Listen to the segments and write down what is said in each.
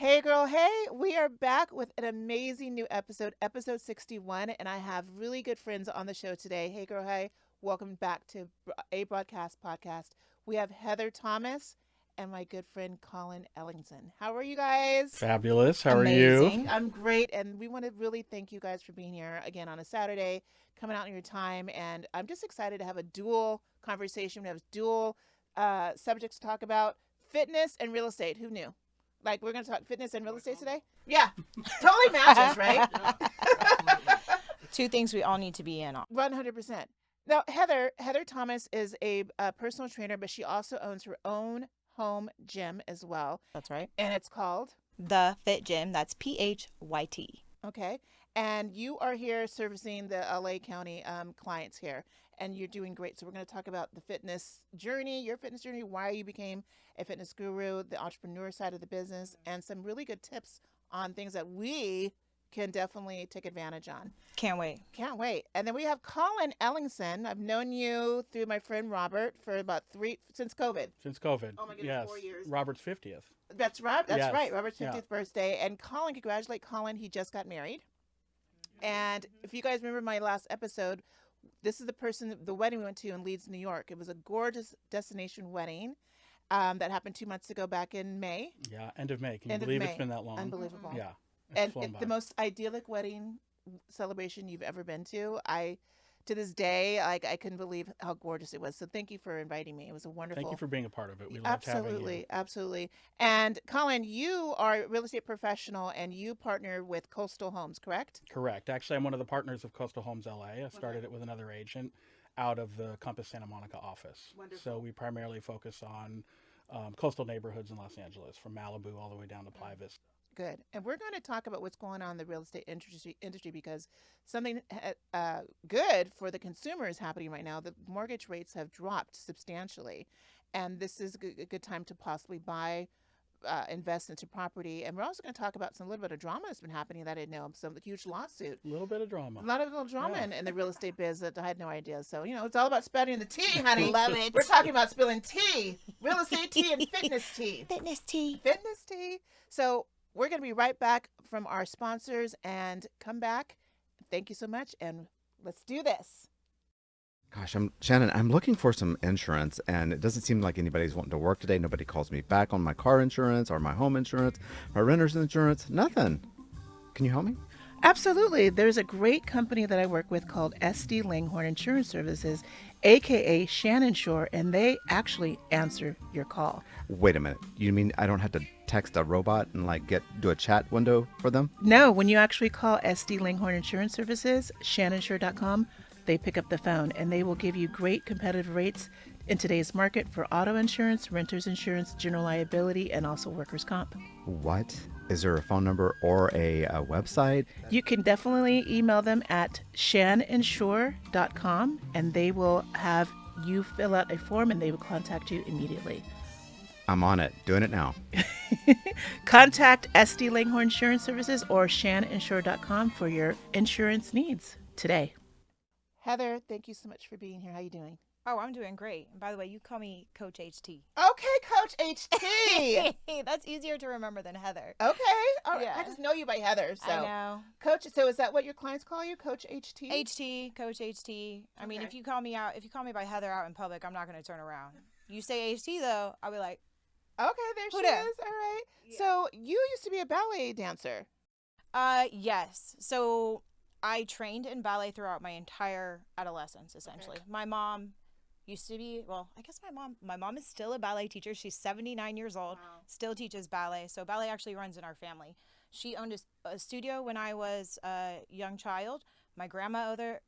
Hey girl, hey, we are back with an amazing new episode, episode 61, and I have really good friends on the show today. Hey girl, hey, welcome back to A Broadcast Podcast. We have Heather Thomas and my good friend Collin Ellingson. How are you guys? Fabulous. How are you? Amazing. I'm great, and we want to really thank you guys for being here again on a Saturday, coming out in your time, and I'm just excited to have a dual conversation. We have dual subjects to talk about: fitness and real estate. Who knew? Like, we're going to talk fitness and real estate today? Yeah, totally matches, right? Two things we all need to be in on. 100%. Now, Heather Thomas is a personal trainer, but she also owns her own home gym as well. That's right. And it's called, The Phyt Gym. That's PHYT. okay. And you are here servicing the LA County clients here, and you're doing great. So we're going to talk about the fitness journey, your fitness journey, why you became a fitness guru, the entrepreneur side of the business, and some really good tips on things that we can definitely take advantage on. Can't wait. Can't wait. And then we have Collin Ellingson. I've known you through my friend Robert for about since COVID. Since COVID. Oh my goodness, yes. 4 years. Robert's 50th. That's right. That's Yes. right. Robert's 50th Yeah. birthday. And Collin, congratulate Collin. He just got married. And if you guys remember my last episode, this is the wedding we went to in Leeds, New York. It was a gorgeous destination wedding that happened 2 months ago back in May. Yeah, end of May. Can you End of believe May. it's been that long? Unbelievable. Yeah. And flown it's by. the most idyllic wedding celebration you've ever been to. To this day, like, I couldn't believe how gorgeous it was. So thank you for inviting me. It was a wonderful. Thank you for being a part of it. We loved having you. Absolutely, absolutely. And Collin, you are a real estate professional and you partner with Coastal Homes, correct? Correct. Actually, I'm one of the partners of Coastal Homes LA. I started it with another agent out of the Compass Santa Monica office. Wonderful. So we primarily focus on coastal neighborhoods in Los Angeles, from Malibu all the way down to Playa Vista. Good. And we're going to talk about what's going on in the real estate industry because something good for the consumer is happening right now. The mortgage rates have dropped substantially, and this is a good time to possibly buy, invest into property. And we're also going to talk about a little bit of drama that's been happening that I didn't know. Some huge lawsuit. A little bit of drama. A lot of little drama Yeah. in the real estate biz that I had no idea. So, it's all about spilling the tea, honey. Love it. We're talking about spilling tea, real estate tea and fitness tea. Fitness tea. Fitness tea. So we're going to be right back from our sponsors and come back. Thank you so much. And let's do this. Gosh, Shannon. I'm looking for some insurance, and it doesn't seem like anybody's wanting to work today. Nobody calls me back on my car insurance or my home insurance, my renter's insurance. Nothing. Can you help me? Absolutely. There's a great company that I work with called SD Langhorne Insurance Services, aka Shannon Shore, and they actually answer your call. Wait a minute. You mean I don't have to text a robot and do a chat window for them? No, when you actually call SD Langhorne Insurance Services, shannonshore.com, they pick up the phone and they will give you great competitive rates in today's market for auto insurance, renter's insurance, general liability, and also workers' comp. What? Is there a phone number or a website? You can definitely email them at shannonshore.com and they will have you fill out a form and they will contact you immediately. I'm on it. Doing it now. Contact SD Langhorne Insurance Services or shannonshore.com for your insurance needs today. Heather, thank you so much for being here. How you doing? Oh, I'm doing great. And by the way, you call me Coach HT. Okay, Coach HT. That's easier to remember than Heather. Okay. All right. Yeah. I just know you by Heather. So, I know. Coach, so is that what your clients call you? Coach HT? HT, Coach HT. I mean, Okay. if you call me by Heather out in public, I'm not going to turn around. You say HT though, I'll be like, Okay, there Who she dat? is. All right. Yeah. So you used to be a ballet dancer. Yes. So I trained in ballet throughout my entire adolescence, essentially. Okay. My mom used to be, well, I guess my mom is still a ballet teacher. She's 79 years old, still teaches ballet. So ballet actually runs in our family. She owned a studio when I was a young child. My grandmother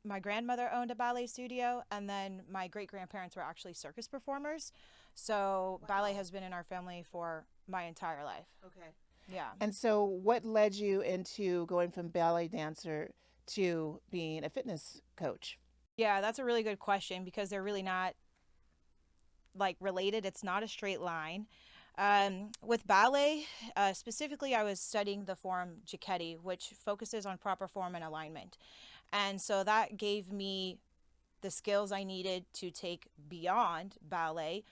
owned a ballet studio, and then my great-grandparents were actually circus performers. So ballet has been in our family for my entire life. Okay. Yeah. And so what led you into going from ballet dancer to being a fitness coach? Yeah, that's a really good question because they're really not related. It's not a straight line. With ballet, specifically, I was studying the form Giacchetti, which focuses on proper form and alignment. And so that gave me the skills I needed to take beyond ballet.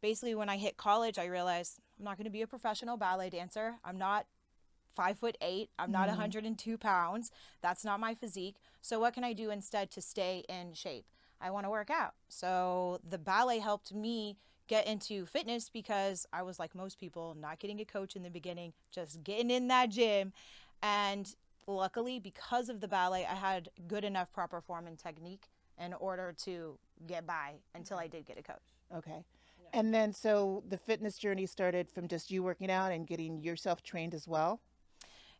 Basically, when I hit college, I realized I'm not going to be a professional ballet dancer. I'm not 5'8". I'm not 102 pounds. That's not my physique. So what can I do instead to stay in shape? I want to work out. So the ballet helped me get into fitness because I was like most people, not getting a coach in the beginning, just getting in that gym. And luckily, because of the ballet, I had good enough proper form and technique in order to get by until I did get a coach. Okay. And then so the fitness journey started from just you working out and getting yourself trained as well?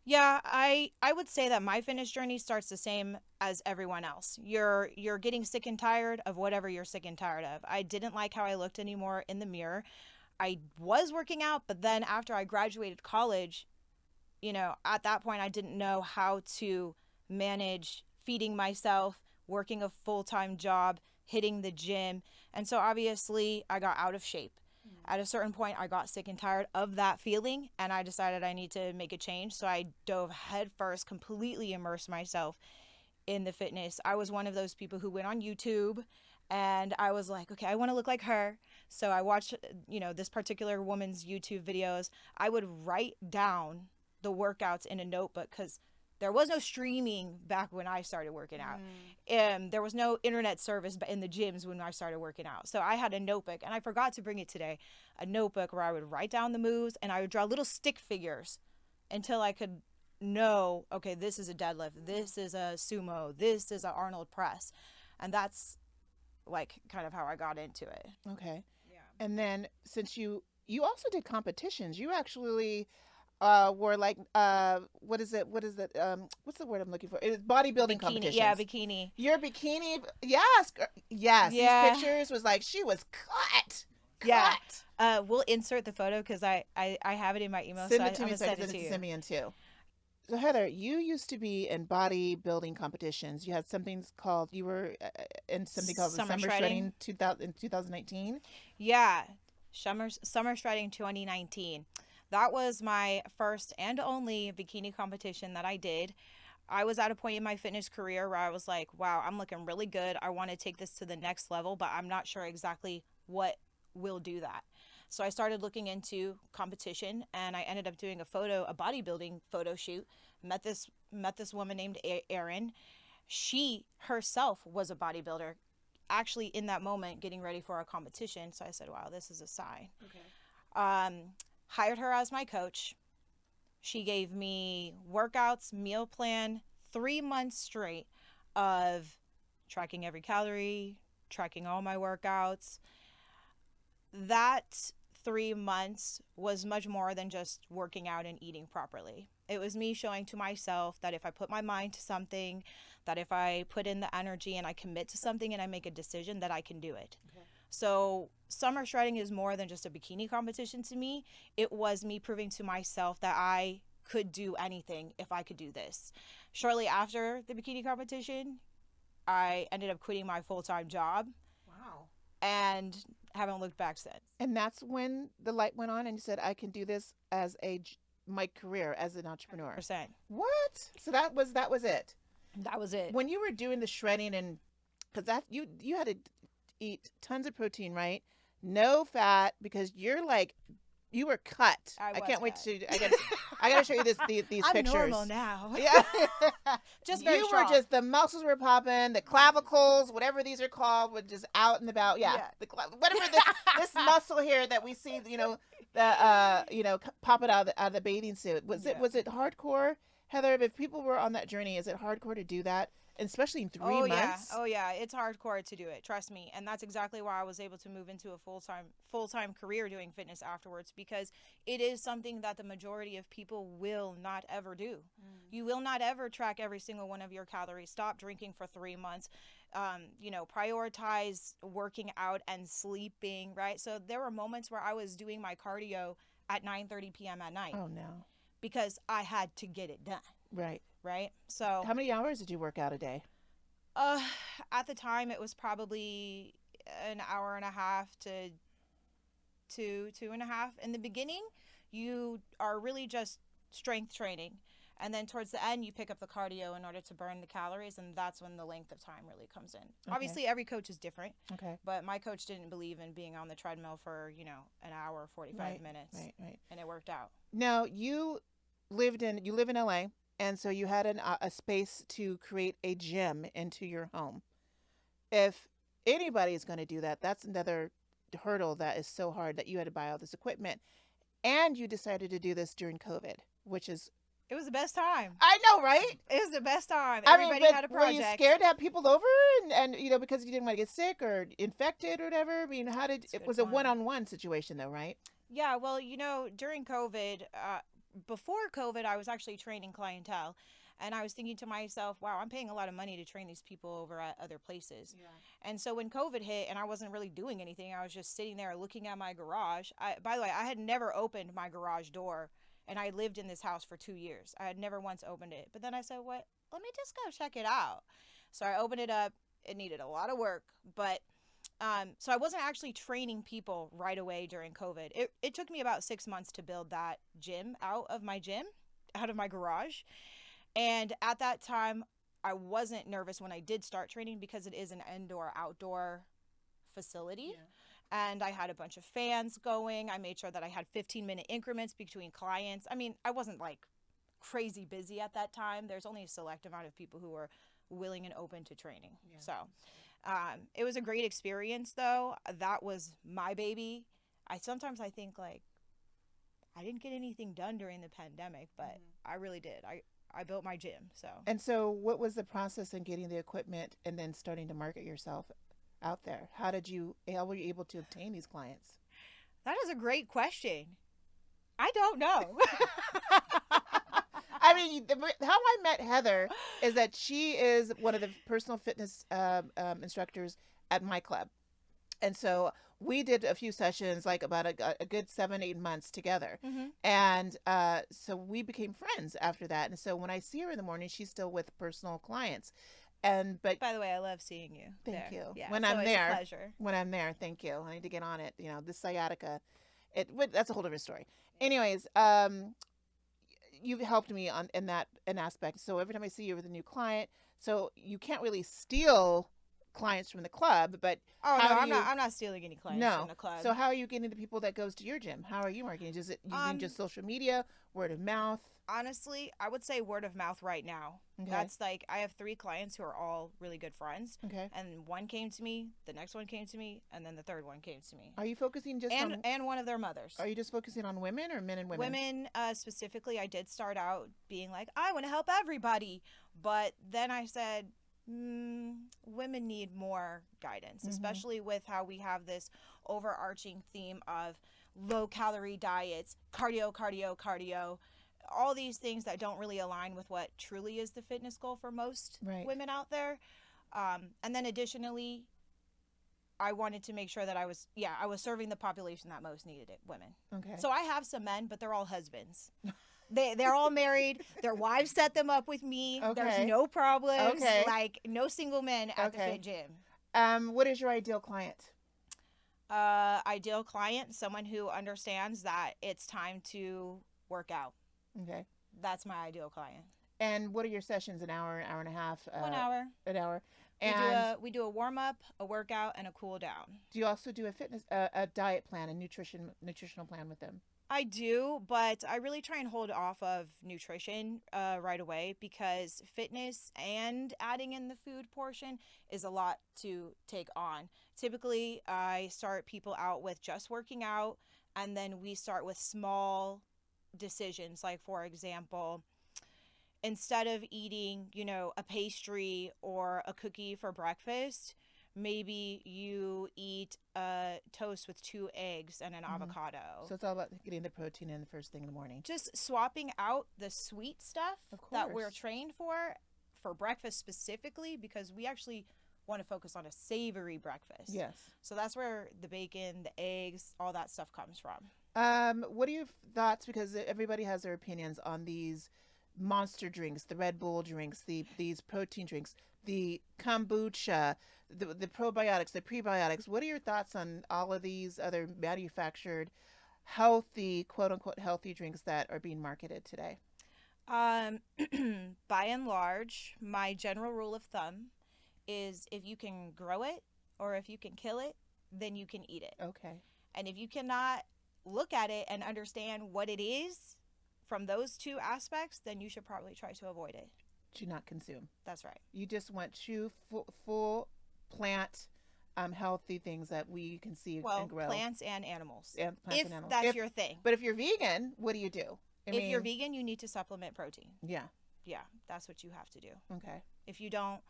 Yeah, I would say that my fitness journey starts the same as everyone else. You're getting sick and tired of whatever you're sick and tired of. I didn't like how I looked anymore in the mirror. I was working out, but then after I graduated college, at that point I didn't know how to manage feeding myself, working a full-time job, hitting the gym. And so obviously I got out of shape. At a certain point, I got sick and tired of that feeling, and I decided I need to make a change. So I dove headfirst, completely immersed myself in the fitness. I was one of those people who went on YouTube, and I was like, okay, I want to look like her. So I watched, this particular woman's YouTube videos. I would write down the workouts in a notebook because there was no streaming back when I started working out. There was no internet service in the gyms when I started working out. So I had a notebook, and I forgot to bring it today, a notebook where I would write down the moves and I would draw little stick figures until I could know, okay, this is a deadlift, this is a sumo, this is an Arnold press. And that's like kind of how I got into it. Okay. Yeah. And then since you also did competitions, you actually were like what is it what's the word I'm looking for? It's bodybuilding Bikini, competitions. yeah, bikini. Your bikini, yes, yes. Yeah. These pictures was like she was cut. Yeah. We'll insert the photo because I have it in my email. Send so it to I'm me gonna so I send can it send to it you. to Simeon too. So Heather, you used to be in bodybuilding competitions. You had something called you were in something called Summer Summer Shredding. Shredding in 2019. Yeah, Summer Shredding 2019. That was my first and only bikini competition that I did. I was at a point in my fitness career where I was like, wow, I'm looking really good. I want to take this to the next level, but I'm not sure exactly what will do that. So I started looking into competition, and I ended up doing a bodybuilding photo shoot. Met this woman named Erin. She herself was a bodybuilder, actually in that moment getting ready for a competition. So I said, wow, this is a sign. Okay. Hired her as my coach. She gave me workouts, meal plan, 3 months straight of tracking every calorie, tracking all my workouts. That 3 months was much more than just working out and eating properly. It was me showing to myself that if I put my mind to something, that if I put in the energy and I commit to something and I make a decision, that I can do it. Okay. So Summer Shredding is more than just a bikini competition to me. It was me proving to myself that I could do anything if I could do this. Shortly after the bikini competition, I ended up quitting my full-time job. Wow. And haven't looked back since. And that's when the light went on and you said, I can do this as my career as an entrepreneur. 100%. What? So that was it. That was it. When you were doing the shredding and because that you had to eat tons of protein, right? No fat because you're like you were cut. I can't wait to. I gotta show you these I'm pictures. I'm normal now. Yeah, just very you strong. were just the muscles were popping, the clavicles, whatever these are called, were just out and about. Yeah. Whatever this muscle here that we see, popping out of the bathing suit. Was it hardcore, Heather? If people were on that journey, is it hardcore to do that? Especially in 3 months. Oh yeah, it's hardcore to do it. Trust me, and that's exactly why I was able to move into a full-time career doing fitness afterwards, because it is something that the majority of people will not ever do. You will not ever track every single one of your calories. Stop drinking for 3 months. Prioritize working out and sleeping. Right. So there were moments where I was doing my cardio at 9:30 p.m. at night. Oh no. Because I had to get it done. Right. Right. So how many hours did you work out a day? At the time it was probably an hour and a half to 2.5. In the beginning, you are really just strength training. And then towards the end, you pick up the cardio in order to burn the calories. And that's when the length of time really comes in. Okay. Obviously, every coach is different. Okay. But my coach didn't believe in being on the treadmill for, an hour, 45 minutes. Right. And it worked out. Now, you you live in LA, and so you had a space to create a gym into your home. If anybody is going to do that, that's another hurdle that is so hard that you had to buy all this equipment, and you decided to do this during COVID, which is It was the best time. I know, right? It was the best time. I mean, Everybody had a but were project. you scared to have people over, and because you didn't want to get sick or infected or whatever? I mean, how did It's a it good was a point. one-on-one situation though, right? Yeah, well, during COVID, before COVID, I was actually training clientele. And I was thinking to myself, wow, I'm paying a lot of money to train these people over at other places. Yeah. And so when COVID hit and I wasn't really doing anything, I was just sitting there looking at my garage. By the way, I had never opened my garage door, and I lived in this house for 2 years. I had never once opened it. But then I said, what? Let me just go check it out. So I opened it up. It needed a lot of work, but so I wasn't actually training people right away during COVID. It took me about 6 months to build that gym, out of my garage. And at that time, I wasn't nervous when I did start training because it is an indoor-outdoor facility. Yeah. And I had a bunch of fans going. I made sure that I had 15-minute increments between clients. I mean, I wasn't like crazy busy at that time. There's only a select amount of people who were willing and open to training. Yeah. So it was a great experience, though. That was my baby. Sometimes I think, like, I didn't get anything done during the pandemic, but I really did. I built my gym. So And so, what was the process in getting the equipment and then starting to market yourself out there? How were you able to obtain these clients? that is a great question. I don't know. I mean, how I met Heather is that she is one of the personal fitness instructors at my club. And so we did a few sessions, like about a good 7-8 months together. Mm-hmm. And so we became friends after that. And so when I see her in the morning, she's still with personal clients. But By the way, I love seeing you. thank there. you. Yeah, When it's I'm always there, a pleasure. when I'm there, thank you. I need to get on it. This sciatica, that's a whole different story. Anyways, you've helped me in that an aspect. So every time I see you with a new client, so you can't really steal clients from the club, but Oh how no, do I'm you- not. I'm not stealing any clients no. from the club. So how are you getting the people that goes to your gym? How are you marketing? Is it using just social media, word of mouth? Honestly, I would say word of mouth right now. Okay. That's like, I have 3 clients who are all really good friends, Okay. and one came to me, the next one came to me, and then the third one came to me, Are you focusing just on? and one of their mothers. Are you just focusing on women or men and women? Women specifically? I did start out being like, I want to help everybody, but then I said, women need more guidance, especially with how we have this overarching theme of low calorie diets, cardio, cardio, cardio, all these things that don't really align with what truly is the fitness goal for most Right. women out there. And then additionally, I wanted to make sure that I was serving the population that most needed it, women. Okay. So I have some men, but they're all husbands. They're all married. Their wives set them up with me. Okay. There's no problems. Okay. Like, no single men at the Okay. Phyt Gym. What is your ideal client? Ideal client, someone who understands that it's time to work out. Okay. That's my ideal client. And what are your sessions? An hour and a half? 1 hour. An hour. We And we do a warm up, a workout, and a cool down. do you also do a diet plan, a nutritional plan with them? I do, but I really try and hold off of nutrition right away, because fitness and adding in the food portion is a lot to take on. Typically, I start people out with just working out, and then we start with small decisions. Like, for example, instead of eating, a pastry or a cookie for breakfast, maybe you eat a toast with 2 eggs and an avocado. So it's all about getting the protein in the first thing in the morning. Just swapping out the sweet stuff Of that we're course. trained for breakfast specifically, because we actually want to focus on a savory breakfast. Yes. So that's where the bacon, the eggs, all that stuff comes from. What are your thoughts? Because everybody has their opinions on these monster drinks, the Red Bull drinks, these protein drinks, the kombucha, the probiotics, the prebiotics. What are your thoughts on all of these other manufactured, healthy, quote unquote, healthy drinks that are being marketed today? By and large, my general rule of thumb is, if you can grow it or if you can kill it, then you can eat it. Okay. And if you cannot look at it and understand what it is from those two aspects, then you should probably try to avoid it. Do not consume. That's right. You just want true, full plant, healthy things that we can see and grow. Plants and animals. And plants If and animals. that's your thing. But if you're vegan, what do you do? If you're vegan, you need to supplement protein. Yeah. Yeah, that's what you have to do. Okay. If you don't,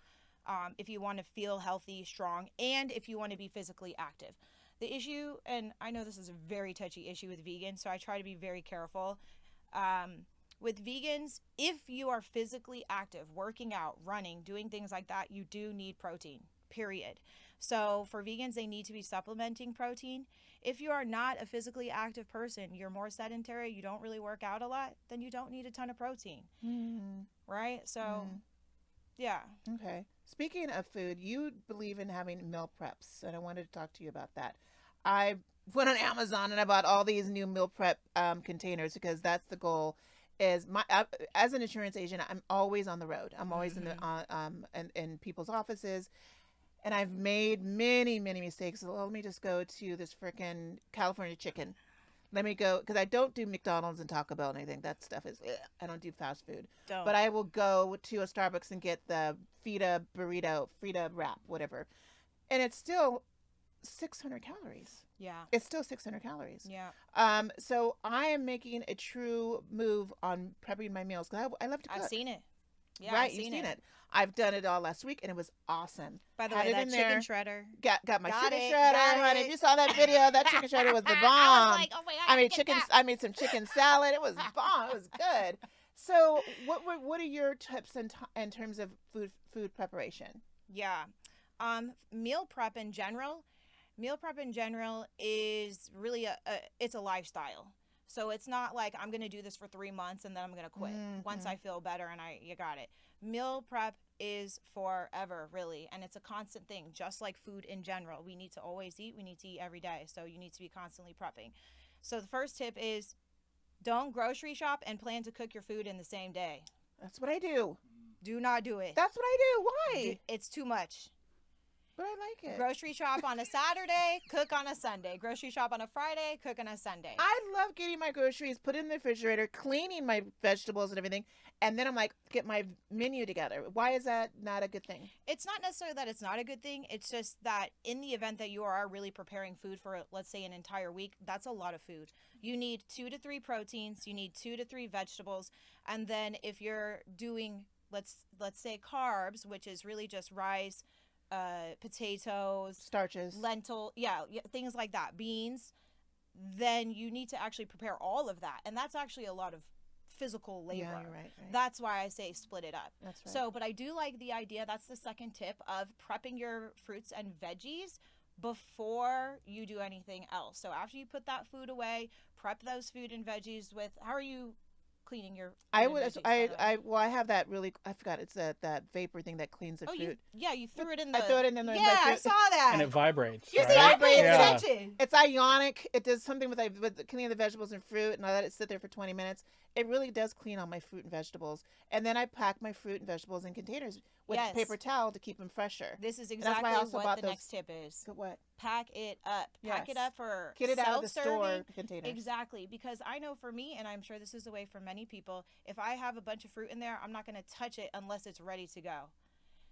if you want to feel healthy, strong, and if you want to be physically active. The issue, and I know this is a very touchy issue with vegans, so I try to be very careful. With vegans, if you are physically active, working out, running, doing things like that, you do need protein, period. So for vegans, they need to be supplementing protein. If you are not a physically active person, you're more sedentary, you don't really work out a lot, then you don't need a ton of protein, right? So, yeah. Okay. Speaking of food, you believe in having meal preps, and I wanted to talk to you about that. I went on Amazon and I bought all these new meal prep containers because that's the goal. Is my as an insurance agent, I'm always on the road. I'm always in the in people's offices, and I've made many mistakes. So let me just go to this freaking California chicken. Let me go, because I don't do McDonald's and Taco Bell and anything. That stuff is, I don't do fast food. Don't. But I will go to a Starbucks and get the Feta burrito, Feta wrap, whatever, and it's still 600 calories. Yeah. It's still 600 calories. Yeah. So I am making a true move on prepping my meals because I love to cook. I've seen it. Yeah, Right, I've you've seen it. I've done it all last week and it was awesome. By the Had way, it that in chicken there. shredder. Got my Got chicken it, shredder, got honey. it. If you saw that video, that chicken shredder was the bomb. I was like, oh my God, I made get chicken. that. I made some chicken salad. It was bomb. It was good. So, what are your tips in terms of food preparation? Yeah. Meal prep in general is really it's a lifestyle. So it's not like I'm going to do this for 3 months and then I'm going to quit once I feel better and you got it. Meal prep is forever, really, and it's a constant thing, just like food in general. We need to always eat. We need to eat every day, so you need to be constantly prepping. So the first tip is don't grocery shop and plan to cook your food in the same day. That's what I do. Do not do it. That's what I do. Why? It's too much. But I like it. Grocery shop on a Saturday, cook on a Sunday. Grocery shop on a Friday, cook on a Sunday. I love getting my groceries, put in the refrigerator, cleaning my vegetables and everything, and then I'm like, get my menu together. Why is that not a good thing? It's not necessarily that it's not a good thing. It's just that in the event that you are really preparing food for, let's say, an entire week, that's a lot of food. You need 2 to 3 proteins. You need 2 to 3 vegetables. And then if you're doing, let's say, carbs, which is really just rice, potatoes, Starches. lentil, things like that, beans, then you need to actually prepare all of that. And that's actually a lot of physical labor. Yeah, you're right. That's why I say split it up. That's right. So, but I do like the idea, that's the second tip, of prepping your fruits and veggies before you do anything else. So after you put that food away, prep those food and veggies with, how are you cleaning your I food would. and veggies, I have that really. I forgot. It's that vapor thing that cleans the fruit. You threw it in the. I threw it in the. Yeah, I saw that. And it vibrates. You right? see, I paid Yeah. attention. It's ionic. It does something with cleaning the vegetables and fruit, and I let it sit there for 20 minutes. It really does clean all my fruit and vegetables. And then I pack my fruit and vegetables in containers with Yes. paper towel to keep them fresher. This is that's why I exactly also what bought the those- next tip is. So what? Pack it up. Pack it Yes. up for Get it out of the self-serving. store containers. Exactly, because I know for me, and I'm sure this is the way for many people, if I have a bunch of fruit in there, I'm not going to touch it unless it's ready to go.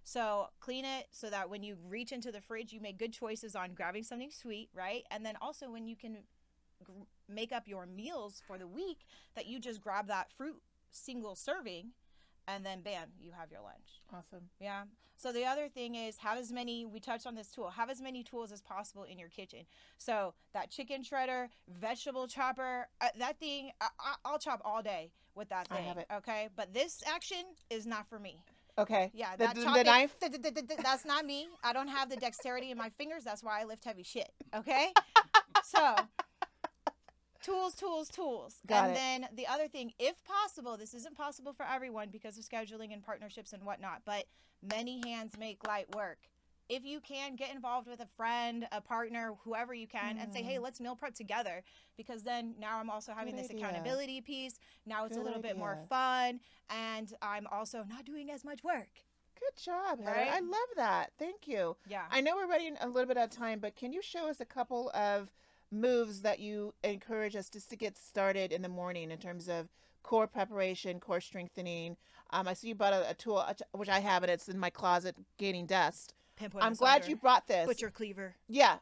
So clean it so that when you reach into the fridge, you make good choices on grabbing something sweet, right? And then also when you can make up your meals for the week, that you just grab that fruit single serving, and then bam, you have your lunch. Awesome. Yeah. So the other thing is we touched on this tool, have as many tools as possible in your kitchen. So that chicken shredder, vegetable chopper, that thing, I'll chop all day with that thing. I have it. Okay. But this action is not for me. Okay. Yeah. The, That the, chopping, the knife. that's not me. I don't have the dexterity in my fingers. That's why I lift heavy shit. Okay. So tools. Got And it. then the other thing, if possible, this isn't possible for everyone because of scheduling and partnerships and whatnot, but many hands make light work. If you can, get involved with a friend, a partner, whoever you can, and say, hey, let's meal prep together, because then now I'm also having Good this idea. accountability piece. Now it's a Good little bit more idea. fun, and I'm also not doing as much work. Good job, Heather. Right? I love that. Thank you. Yeah. I know we're running a little bit out of time, but can you show us a couple of moves that you encourage us just to get started in the morning in terms of core preparation, core strengthening. I see you brought a tool, which I have, and it's in my closet gaining dust. Pinpoint I'm glad massager, you brought this. butcher cleaver. Yeah.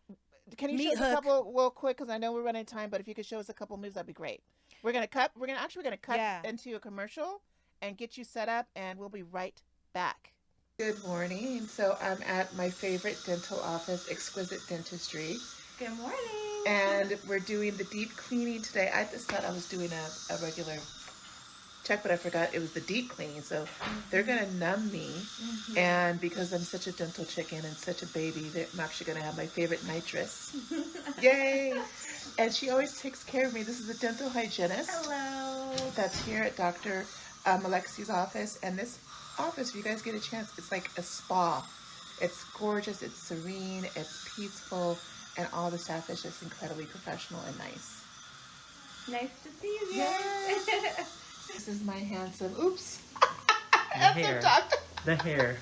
Can you show Meat us a hook. couple real quick? Because I know we're running time, but if you could show us a couple moves, that'd be great. We're gonna cut Yeah. into a commercial and get you set up, and we'll be right back. Good morning. So I'm at my favorite dental office, Exquisite Dentistry. Good morning. And we're doing the deep cleaning today. I just thought I was doing a regular check, but I forgot it was the deep cleaning. So they're going to numb me. And because I'm such a dental chicken and such a baby, I'm actually going to have my favorite nitrous. Yay! And she always takes care of me. This is a dental hygienist. Hello. That's here at Dr. Alexi's office. And this office, if you guys get a chance, it's like a spa. It's gorgeous, it's serene, it's peaceful, and all the staff is just incredibly professional and nice. Nice to see you guys. Yes. This is my handsome, oops. hair. Doctor. The hair.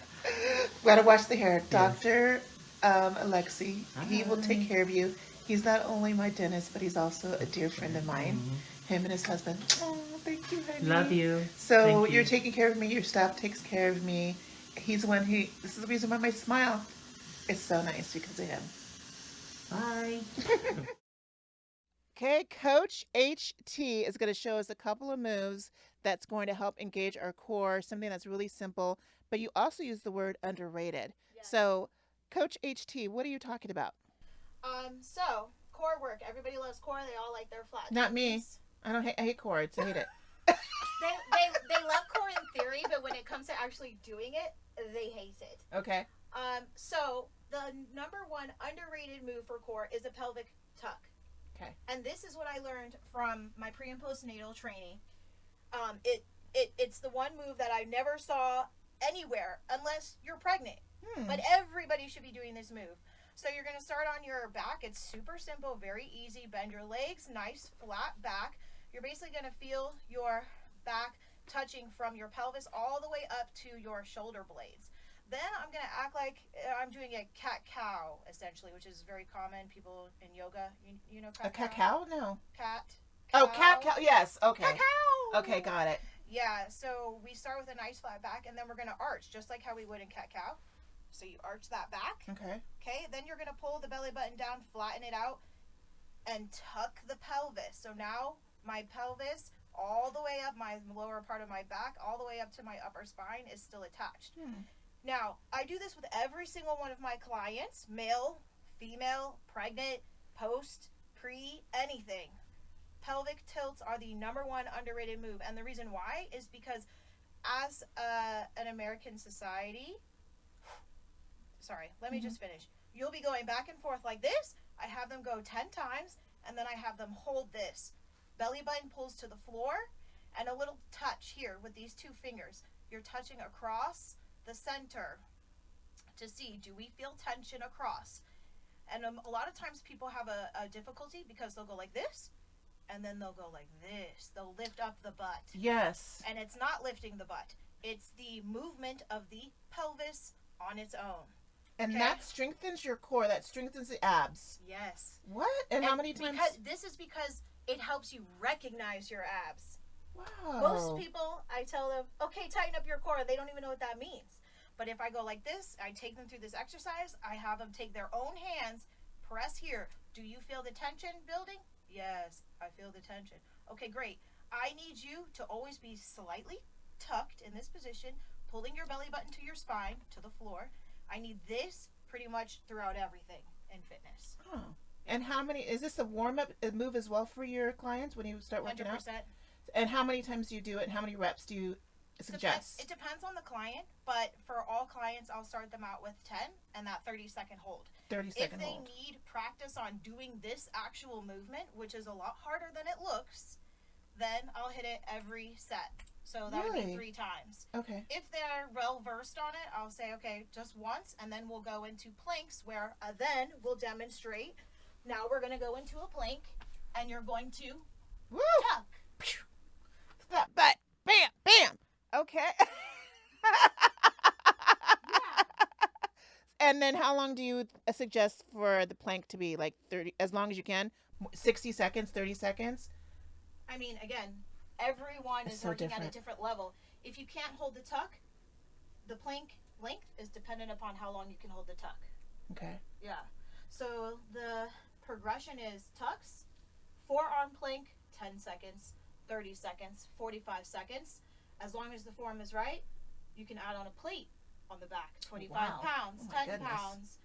Gotta watch the hair. Dr. Alexi, he will take care of you. He's not only my dentist, but he's also a dear friend of mine. Him and his husband. Oh, thank you, honey. Love you. So Thank you. you're taking care of me, your staff takes care of me. He's the one this is the reason why my smile is so nice, because of him. Bye. Okay, Coach HT is going to show us a couple of moves that's going to help engage our core, something that's really simple, but you also use the word underrated. Yes. So, Coach HT, what are you talking about? So core work. Everybody loves core. They all like their flat. Not me. tummies. I hate chords. I hate it. They love core in theory, but when it comes to actually doing it, they hate it. Okay. So the number one underrated move for core is a pelvic tuck. Okay. And this is what I learned from my pre and postnatal training. It's the one move that I never saw anywhere unless you're pregnant. But everybody should be doing this move. So you're going to start on your back. It's super simple, very easy. Bend your legs, nice flat back. You're basically going to feel your back touching from your pelvis all the way up to your shoulder blades. Then I'm going to act like I'm doing a cat-cow, essentially, which is very common. People in yoga, you know A cat-cow? cacao? No. Cat. Oh, cat-cow. Yes. Okay. Cat-cow! Okay, got it. Yeah, so we start with a nice flat back, and then we're going to arch, just like how we would in cat-cow. So you arch that back. Okay. Okay, then you're going to pull the belly button down, flatten it out, and tuck the pelvis. So now my pelvis, all the way up, my lower part of my back, all the way up to my upper spine is still attached. Now, I do this with every single one of my clients, male, female, pregnant, post, pre, anything. Pelvic tilts are the number one underrated move. And the reason why is because as an American society, sorry, let me just finish. You'll be going back and forth like this. I have them go 10 times, and then I have them hold this. Belly button pulls to the floor, and a little touch here with these two fingers. You're touching across the center to see, do we feel tension across? And a lot of times people have a difficulty because they'll go like this, and then they'll go like this. They'll lift up the butt. Yes. And it's not lifting the butt. It's the movement of the pelvis on its own. And Okay. that strengthens your core. That strengthens the abs. Yes. What? And how many times? Because it helps you recognize your abs. Wow. Most people, I tell them, okay, tighten up your core. They don't even know what that means. But if I go like this, I take them through this exercise. I have them take their own hands, press here. Do you feel the tension building? Yes, I feel the tension. Okay, great. I need you to always be slightly tucked in this position, pulling your belly button to your spine, to the floor. I need this pretty much throughout everything in fitness. Oh. And how many, is this a warm-up move as well for your clients when you start working 100%. out? And how many times do you do it, and how many reps do you suggest? It depends on the client, but for all clients, I'll start them out with 10 and that 30-second hold. 30-second If they hold. need practice on doing this actual movement, which is a lot harder than it looks, then I'll hit it every set. So that would Really? be 3 times. Okay. If they're well versed on it, I'll say, okay, just once, and then we'll go into planks where then we'll demonstrate. Now we're going to go into a plank, and you're going to Woo! tuck. That butt. Bam, bam. Okay. And then how long do you suggest for the plank to be? Like 30, as long as you can? 60 seconds, 30 seconds? I mean, again, everyone It's is so working at a different. different level. If you can't hold the tuck, the plank length is dependent upon how long you can hold the tuck. Okay. Yeah. So the progression is tucks, forearm plank, 10 seconds, 30 seconds, 45 seconds. As long as the form is right, you can add on a plate on the back, 25 Wow. pounds, Oh my 10 goodness. pounds,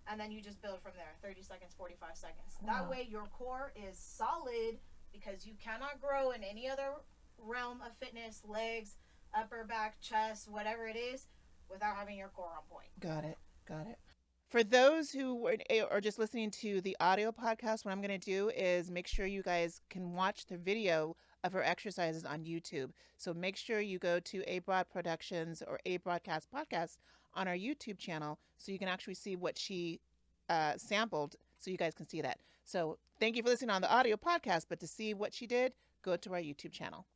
and then you just build from there, 30 seconds, 45 seconds. Wow. That way your core is solid because you cannot grow in any other realm of fitness, legs, upper back, chest, whatever it is, without having your core on point. Got it. Got it. For those who are just listening to the audio podcast, what I'm going to do is make sure you guys can watch the video of her exercises on YouTube. So make sure you go to A Broad Productions or A Broadcast Podcast on our YouTube channel so you can actually see what she sampled so you guys can see that. So thank you for listening on the audio podcast, but to see what she did, go to our YouTube channel.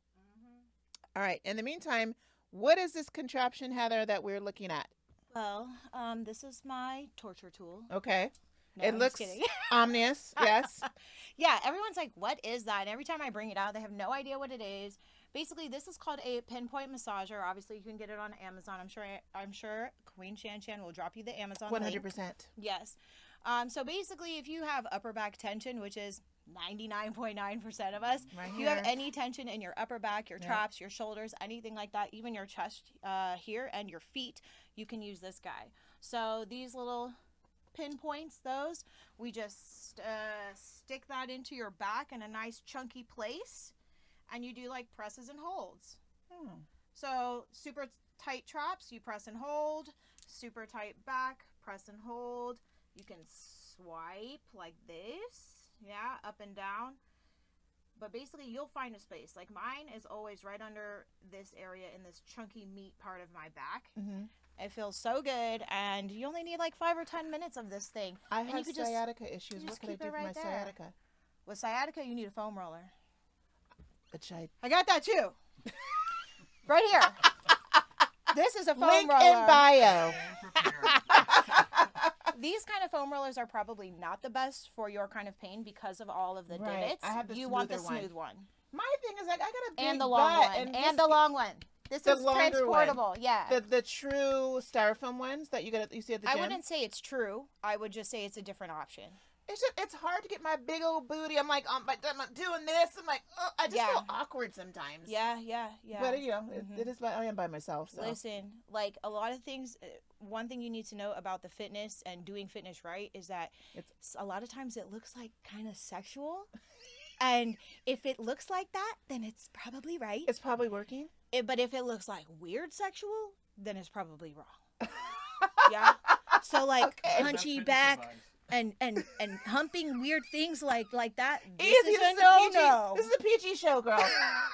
All right. In the meantime, what is this contraption, Heather, that we're looking at? Well, this is my torture tool. Okay. No, It I'm looks just kidding. ominous. Yes. Yeah, everyone's like, what is that? And every time I bring it out, they have no idea what it is. Basically, this is called a pinpoint massager. Obviously, you can get it on Amazon. I'm sure Queen Shan Shan will drop you the Amazon link. 100%. Yes. So basically, if you have upper back tension, which is 99.9% of us, Right if you have here. any tension in your upper back, your Yeah. traps, your shoulders, anything like that, even your chest here and your feet, you can use this guy. So these little pinpoints, those, we just stick that into your back in a nice chunky place, and you do like presses and holds. Oh. So super tight traps, you press and hold. Super tight back, press and hold. You can swipe like this, yeah, up and down. But basically, you'll find a space. Like mine is always right under this area in this chunky meat part of my back. Mm-hmm. It feels so good, and you only need like 5 or 10 minutes of this thing. I And have you could just- sciatica issues. you What just can I keep do it for my right there. sciatica? With sciatica, you need a foam roller. Which I I got that too. Right here. This is a foam link roller. in bio. These kind of foam rollers are probably not the best for your kind of pain because of all of the Right. divots. I have the You want the smoother one. smooth one. My thing is like I got a big And the long butt, one. And this- the long one. This the is longer one. transportable. Yeah. the true styrofoam ones that you see at the I gym. wouldn't say it's true. I would just say it's a different option. It's hard to get my big old booty. I'm like I'm doing this. I'm like I just Yeah. feel awkward sometimes. Yeah. But you know Mhm. it is. I am by myself. So. Listen, like a lot of things, one thing you need to know about the fitness and doing fitness right is that a lot of times it looks like kind of sexual. And if it looks like that, then it's probably right. It's probably working. But if it looks like weird sexual, then it's probably wrong. Yeah. So like Okay. hunchy back and humping weird things like that. This Easy. is This a is a PG. no-no. This is a PG show, girl.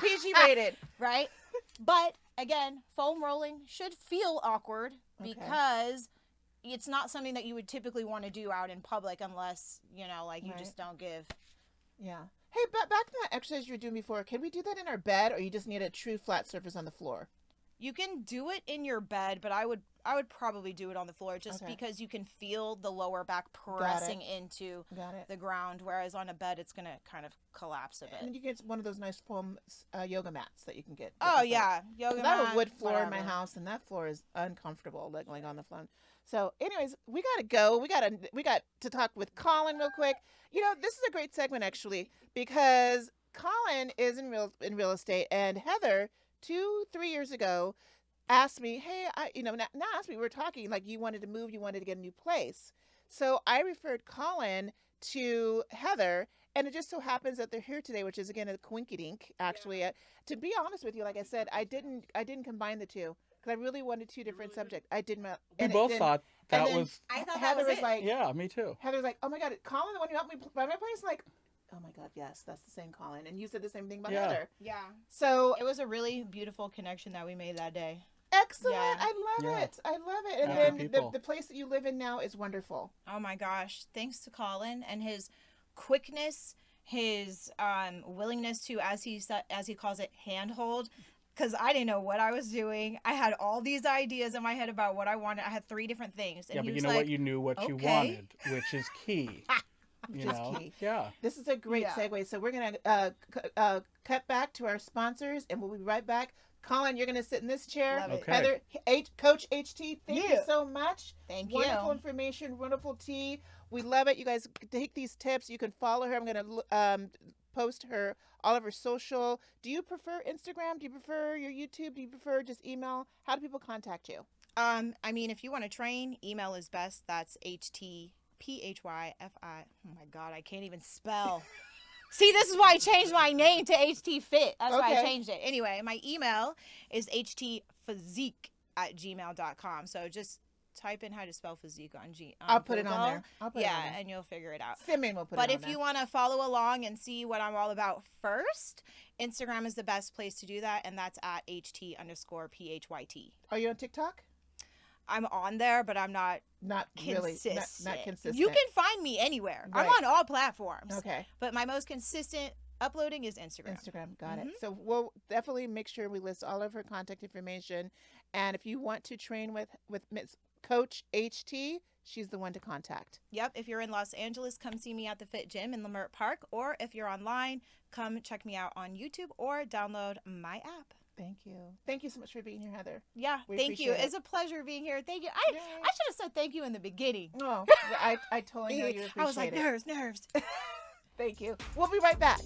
PG rated. Right? But again, foam rolling should feel awkward Okay. because it's not something that you would typically want to do out in public unless, you know, like you Right. just don't give. Yeah. Hey, back to that exercise you were doing before. Can we do that in our bed, or you just need a true flat surface on the floor? You can do it in your bed, but I would probably do it on the floor just Okay. because you can feel the lower back pressing into Got it. the ground, whereas on a bed it's gonna kind of collapse a bit. And you get one of those nice foam yoga mats that you can get. Oh yeah, yoga 'Cause I have a mat, wood floor in my whatever. house, and that floor is uncomfortable, like on the floor. So, anyways, we gotta go. We got to talk with Collin real quick. You know, this is a great segment actually because Collin is in real estate, and Heather 2-3 years ago asked me, hey, not asked me, we were talking like you wanted to move, you wanted to get a new place. So I referred Collin to Heather, and it just so happens that they're here today, which is again a coinkydink. Actually, to be honest with you, like I said, I didn't combine the two because I really wanted two different subjects. I didn't. We both thought that then was. I thought Heather that was was it. like, Yeah, me too. Heather was like, oh my god, Collin, the one who helped me buy my place. I'm like, oh my god, yes, that's the same Collin, and you said the same thing about Yeah. Heather. Yeah, So it was a really beautiful connection that we made that day. excellent. Yeah. I love Yeah. it. I love it. And Happy then people. the place that you live in now is wonderful. Oh my gosh! Thanks to Collin and his quickness, his willingness to, as he calls it, handhold. because I didn't know what I was doing. I had all these ideas in my head about what I wanted. I had 3 different things. And Yeah, he but you was know like, what? You knew what you okay. wanted, which is key. Which You is know? key. Yeah. This is a great Yeah. segue. So we're going to cut back to our sponsors, and we'll be right back. Colin, you're going to sit in this chair. Love it. Okay. Heather, Coach HT, thank you Yeah. so much. Thank Wonderful you. information, wonderful tea. We love it. You guys take these tips. You can follow her. I'm going to post all of her social. Do you prefer Instagram? Do you prefer your YouTube? Do you prefer just email? How do people contact you? I mean, if you want to train, email is best. That's HTPHYFI. Oh my God, I can't even spell. See, this is why I changed my name to HT Fit. That's why I Okay. changed it. Anyway, my email is htphysique@gmail.com. So just type in how to spell physique on I'll put it on Google. there. I'll put it on Yeah, there. and you'll figure it out. Simeon will put But it on if you want to follow along and see what I'm all about first, Instagram is the best place to do that, and that's at HT_PHYT. Are you on TikTok? I'm on there, but I'm not Not really. consistent. Not consistent. You can find me anywhere. I'm Right. on all platforms. Okay. But my most consistent uploading is Instagram. Instagram, got Mm-hmm. it. So we'll definitely make sure we list all of her contact information. And if you want to train with Miss Coach HT, she's the one to contact. Yep. If you're in Los Angeles, come see me at the Phyt Gym in Leimert Park. Or if you're online, come check me out on YouTube or download my app. Thank you. Thank you so much for being here, Heather. Yeah, We thank you. appreciate it. It's a pleasure being here. Thank you. Yay. I should have said thank you in the beginning. Oh, I totally know you appreciate I was like, it. nerves. Thank you. We'll be right back.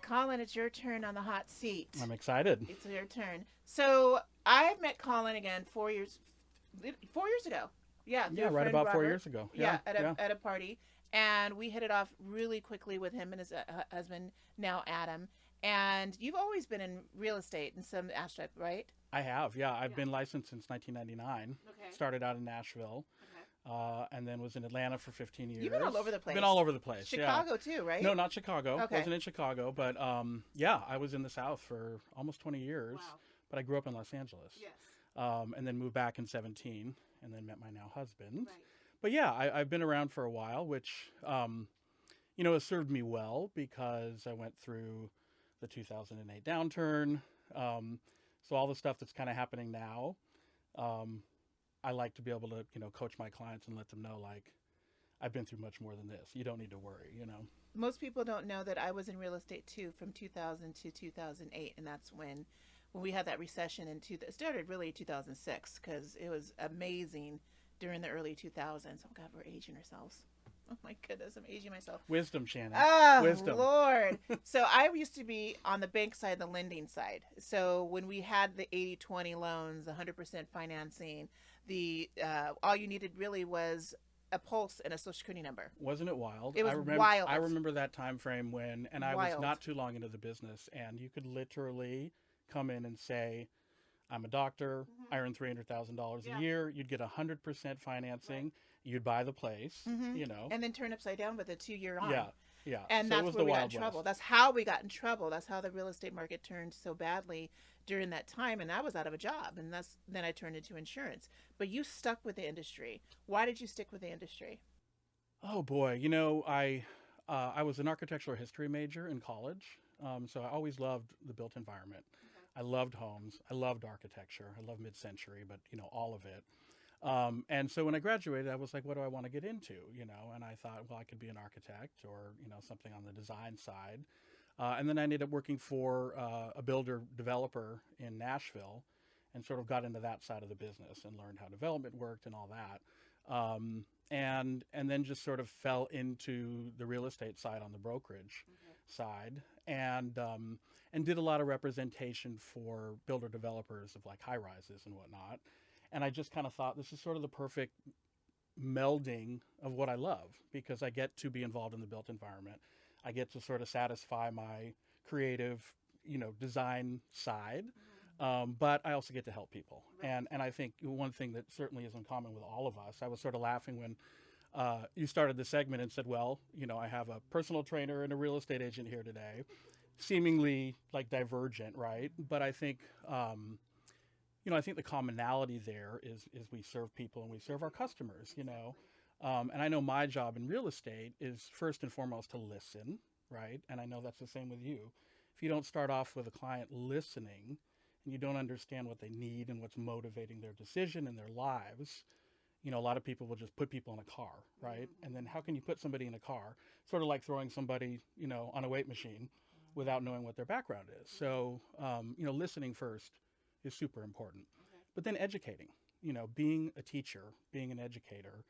Colin, it's your turn on the hot seat. I'm excited. It's your turn. So I met Colin again 4 years ago. Yeah, through Yeah, a right friend, about 4 Robert. years ago. Yeah, at a party, and we hit it off really quickly with him and his husband, now Adam. And you've always been in real estate in some aspect, right? I have, yeah. I've been licensed since 1999. Okay. Started out in Nashville, and then was in Atlanta for 15 years. You've been all over the place. Been all over the place, Chicago too, right? No, not Chicago. Okay. Wasn't in Chicago, but yeah, I was in the South for almost 20 years. Wow. But I grew up in Los Angeles. Yes. And then moved back in 17, and then met my now husband. Right. But yeah, I've been around for a while, which, has served me well because I went through the 2008 downturn. So all the stuff that's kind of happening now, I like to be able to, coach my clients and let them know, like, I've been through much more than this. You don't need to worry, Most people don't know that I was in real estate too from 2000 to 2008, and that's when we had that recession it started really 2006 because it was amazing during the early 2000s. Oh God, we're aging ourselves. Oh my goodness, I'm aging myself. Wisdom, Shannon. Oh, Wisdom. Lord. So I used to be on the bank side, the lending side. So when we had the 80-20 loans, 100% financing, all you needed really was a pulse and a social security number. Wasn't it wild? It was I remember, wild. I remember that time frame when, and I was Wild. not too long into the business, and you could literally come in and say, I'm a doctor. I earn $300,000 a year. You'd get 100% financing. Right. You'd buy the place, And then turn upside down with a 2-year on. Yeah. And So it that's was where the we got in Wild trouble. West. That's how we got in trouble. That's how the real estate market turned so badly during that time. And I was out of a job. And then I turned into insurance. But you stuck with the industry. Why did you stick with the industry? Oh boy, I was an architectural history major in college, so I always loved the built environment. I loved homes. I loved architecture. I love mid-century, but all of it. And so when I graduated, I was like, what do I want to get into? And I thought, well, I could be an architect or something on the design side. And then I ended up working for a builder developer in Nashville, and sort of got into that side of the business and learned how development worked and all that. And then just sort of fell into the real estate side on the brokerage side, and did a lot of representation for builder developers of like high rises and whatnot. And I just kind of thought this is sort of the perfect melding of what I love, because I get to be involved in the built environment. I get to sort of satisfy my creative, design side. But I also get to help people. And I think one thing that certainly is in common with all of us, I was sort of laughing when you started the segment and said, well, I have a personal trainer and a real estate agent here today, seemingly like divergent, right? But I think, I think the commonality there is we serve people and we serve our customers, And I know my job in real estate is first and foremost to listen, right? And I know that's the same with you. If you don't start off with a client listening and you don't understand what they need and what's motivating their decision in their lives, a lot of people will just put people in a car, right? And then how can you put somebody in a car? Sort of like throwing somebody, on a weight machine without knowing what their background is. So, listening first is super important. But then educating, being a teacher, being an educator,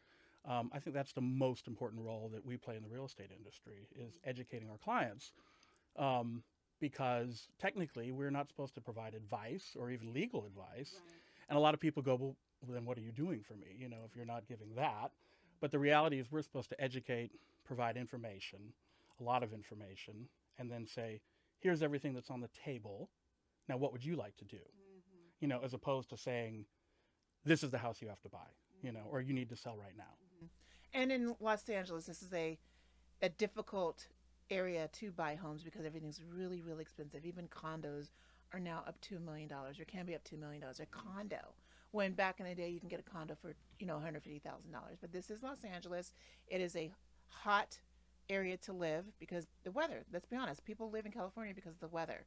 I think that's the most important role that we play in the real estate industry is educating our clients. Because technically we're not supposed to provide advice or even legal advice. Right. And a lot of people go, well, then what are you doing for me? If you're not giving that. But the reality is we're supposed to educate, provide information, a lot of information, and then say, here's everything that's on the table. Now, what would you like to do? As opposed to saying, this is the house you have to buy, or you need to sell right now. And in Los Angeles, this is a difficult area to buy homes because everything's really, really expensive. Even condos are now up to $1 million or can be up to $1 million a condo. When back in the day you can get a condo for, $150,000. But this is Los Angeles. It is a hot area to live because the weather, let's be honest, people live in California because of the weather.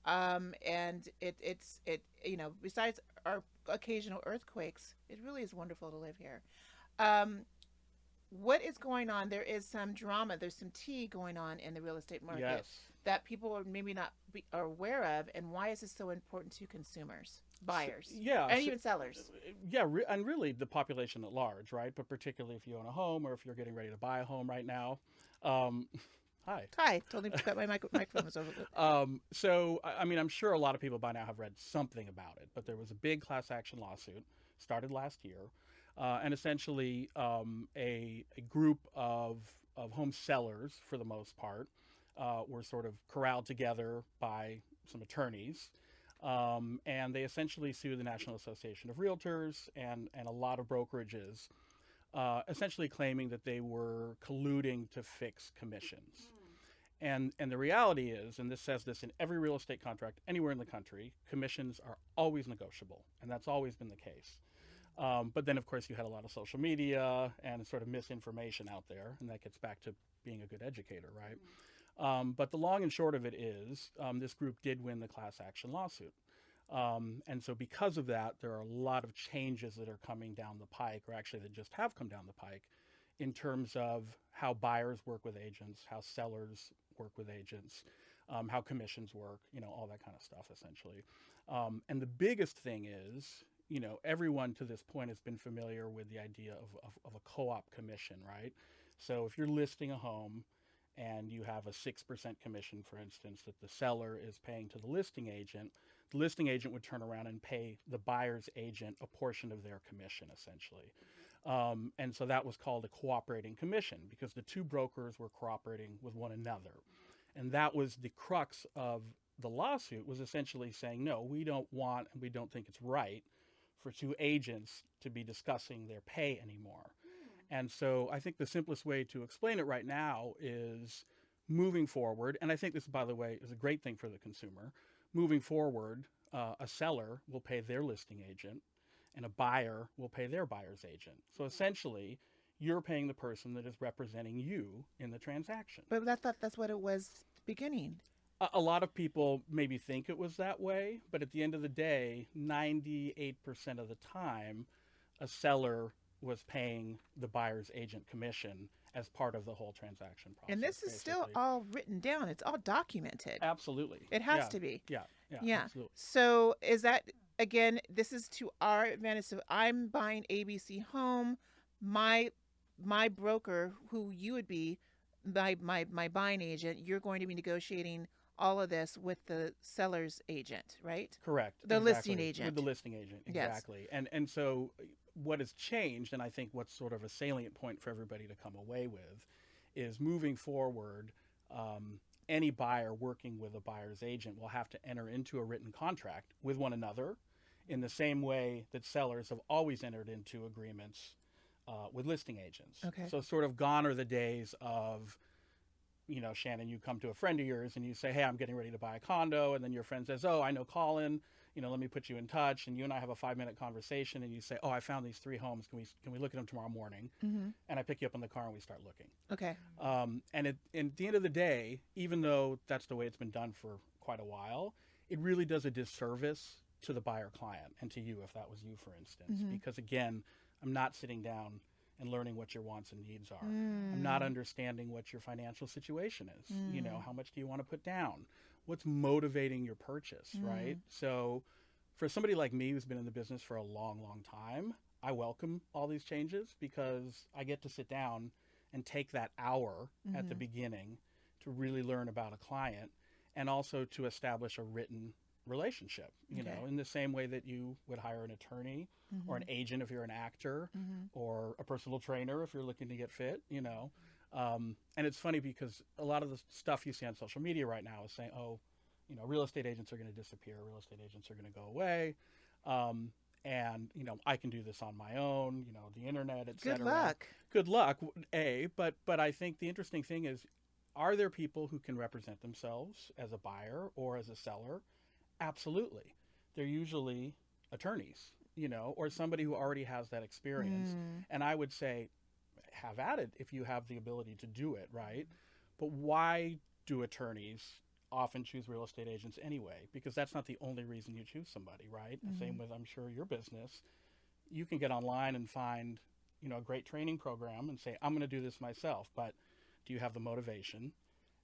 And it's besides our occasional earthquakes, it really is wonderful to live here. What is going on? There is some drama. There's some tea going on in the real estate market that people are maybe not are aware of. And why is this so important to consumers, buyers, and even sellers? And really the population at large, right? But particularly if you own a home or if you're getting ready to buy a home right now. Hi. Totally forgot my microphone was over. So, I'm sure a lot of people by now have read something about it, but there was a big class action lawsuit started last year. And essentially a group of home sellers, for the most part, were sort of corralled together by some attorneys. And they essentially sued the National Association of Realtors and a lot of brokerages, essentially claiming that they were colluding to fix commissions. And the reality is, and this says this in every real estate contract anywhere in the country, commissions are always negotiable. And that's always been the case. But then, of course, you had a lot of social media and sort of misinformation out there, and that gets back to being a good educator, right? But the long and short of it is this group did win the class action lawsuit. And so because of that, there are a lot of changes that are coming down the pike, or actually that just have come down the pike, in terms of how buyers work with agents, how sellers work with agents, how commissions work, all that kind of stuff, essentially. And the biggest thing is, everyone to this point has been familiar with the idea of a co-op commission, right? So if you're listing a home and you have a 6% commission, for instance, that the seller is paying to the listing agent would turn around and pay the buyer's agent a portion of their commission, essentially. And so that was called a cooperating commission because the two brokers were cooperating with one another. And that was the crux of the lawsuit, was essentially saying, no, we don't want and we don't think it's right for two agents to be discussing their pay anymore. And so I think the simplest way to explain it right now is moving forward, and I think this, by the way, is a great thing for the consumer. Moving forward, a seller will pay their listing agent and a buyer will pay their buyer's agent. So essentially, you're paying the person that is representing you in the transaction. But I thought that's what it was beginning. A lot of people maybe think it was that way, but at the end of the day, 98% of the time, a seller was paying the buyer's agent commission as part of the whole transaction process. And this is still all written down. It's all documented. Absolutely. It has to be. Yeah. Absolutely. So is that, again, this is to our advantage. So I'm buying ABC home. My broker, who you would be, my buying agent, you're going to be negotiating all of this with the seller's agent, right? Correct. The listing agent. With the listing agent, exactly. Yes. And so what has changed, and I think what's sort of a salient point for everybody to come away with, is moving forward, any buyer working with a buyer's agent will have to enter into a written contract with one another in the same way that sellers have always entered into agreements with listing agents. Okay. So sort of gone are the days of, Shannon, you come to a friend of yours and you say, hey, I'm getting ready to buy a condo. And then your friend says, oh, I know Collin. let me put you in touch, and you and I have a 5-minute conversation, and you say, oh, I found these 3 homes. Can we look at them tomorrow morning? Mm-hmm. And I pick you up in the car and we start looking. Okay. And at the end of the day, even though that's the way it's been done for quite a while, it really does a disservice to the buyer client and to you, if that was you, for instance, because again, I'm not sitting down and learning what your wants and needs are. I'm not understanding what your financial situation is. How much do you want to put down? What's motivating your purchase, right? So for somebody like me who's been in the business for a long, long time, I welcome all these changes because I get to sit down and take that hour at the beginning to really learn about a client and also to establish a written relationship, in the same way that you would hire an attorney or an agent if you're an actor or a personal trainer if you're looking to get fit, and it's funny because a lot of the stuff you see on social media right now is saying, oh, real estate agents are going to disappear, real estate agents are going to go away, and I can do this on my own, the internet, etc. Good luck, but I think the interesting thing is, are there people who can represent themselves as a buyer or as a seller? Absolutely. They're usually attorneys, or somebody who already has that experience. And I would say, have at it if you have the ability to do it, right? But why do attorneys often choose real estate agents anyway? Because that's not the only reason you choose somebody, right? Same with, I'm sure, your business. You can get online and find, a great training program and say, I'm going to do this myself. But do you have the motivation?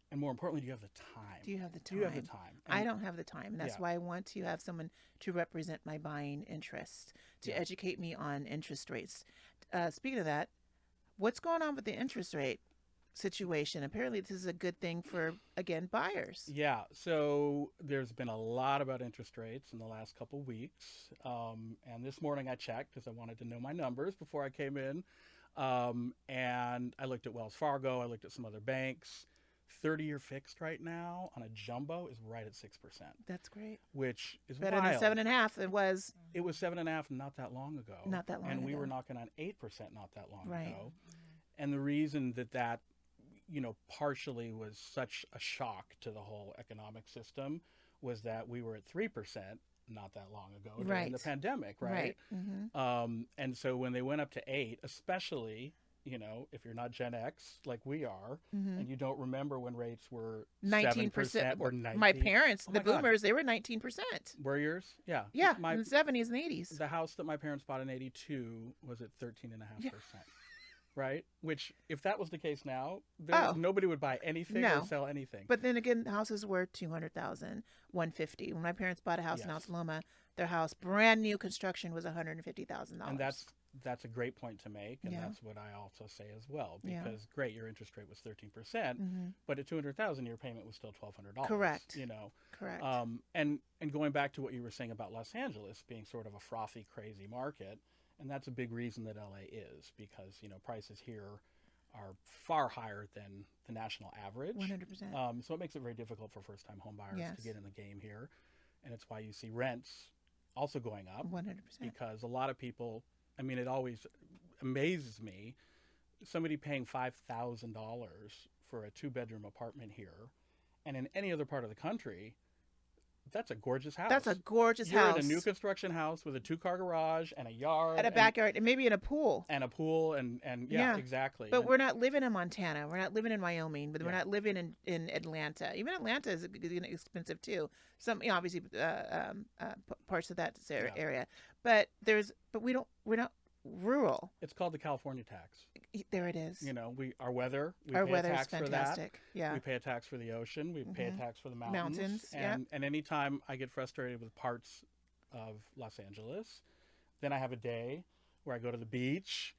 And more importantly, do you have the time? Do you have the time? Do you have the time? I don't have the time. And that's Yeah. why I want to have someone to represent my buying interests, to educate me on interest rates. Speaking of that, what's going on with the interest rate situation? Apparently, this is a good thing for, again, buyers. Yeah. So there's been a lot about interest rates in the last couple weeks. And this morning I checked because I wanted to know my numbers before I came in. And I looked at Wells Fargo. I looked at some other banks. 30-year fixed right now on a jumbo is right at 6%, That's great. which is Better wild. than 7.5. It was. It was 7.5 not that long ago. Not that long and we ago. were knocking on 8% not that long Right. ago. And the reason that partially was such a shock to the whole economic system was that we were at 3% not that long ago during the pandemic, right? And so when they went up to 8, especially, if you're not Gen X like we are, and you don't remember when rates were 19% or 19%. My parents, Oh the my God. boomers, they were 19%. Were yours? Yeah. Yeah, My, in the 70s and 80s. the house that my parents bought in 82 was at 13.5%. Right? Which, if that was the case now, nobody would buy anything No. or sell anything. But then again, houses were 200,000, 150. When my parents bought a house in Yes. Altaloma, their house, brand new construction, was $150,000. And that's a great point to make, and Yeah. that's what I also say as well. Yeah. Because great, your interest rate was 13%, but at 200,000, your payment was still $1,200. Correct. Correct. Correct. And going back to what you were saying about Los Angeles being sort of a frothy, crazy market, and that's a big reason that LA is, because prices here are far higher than the national average. 100%. So it makes it very difficult for first-time home buyers Yes. to get in the game here, and it's why you see rents also going up. 100%. Because a lot of people, it always amazes me, somebody paying $5,000 for a 2-bedroom apartment here, and in any other part of the country, that's a gorgeous house. That's a gorgeous You're house. in a new construction house with a 2-car garage and a yard and a backyard, and maybe in a pool. and a pool and Yeah. exactly. But And- we're not living in Montana. We're not living in Wyoming. But we're Yeah. not living in Atlanta. Even Atlanta is expensive too. Some obviously parts of that Yeah. area. But we're not rural. it's called the California tax. There it is. Our weather, we Our pay weather a is tax for that. fantastic. Yeah. We pay a tax for the ocean. We pay a tax for the mountains. Mountains, yep. And anytime I get frustrated with parts of Los Angeles, then I have a day where I go to the beach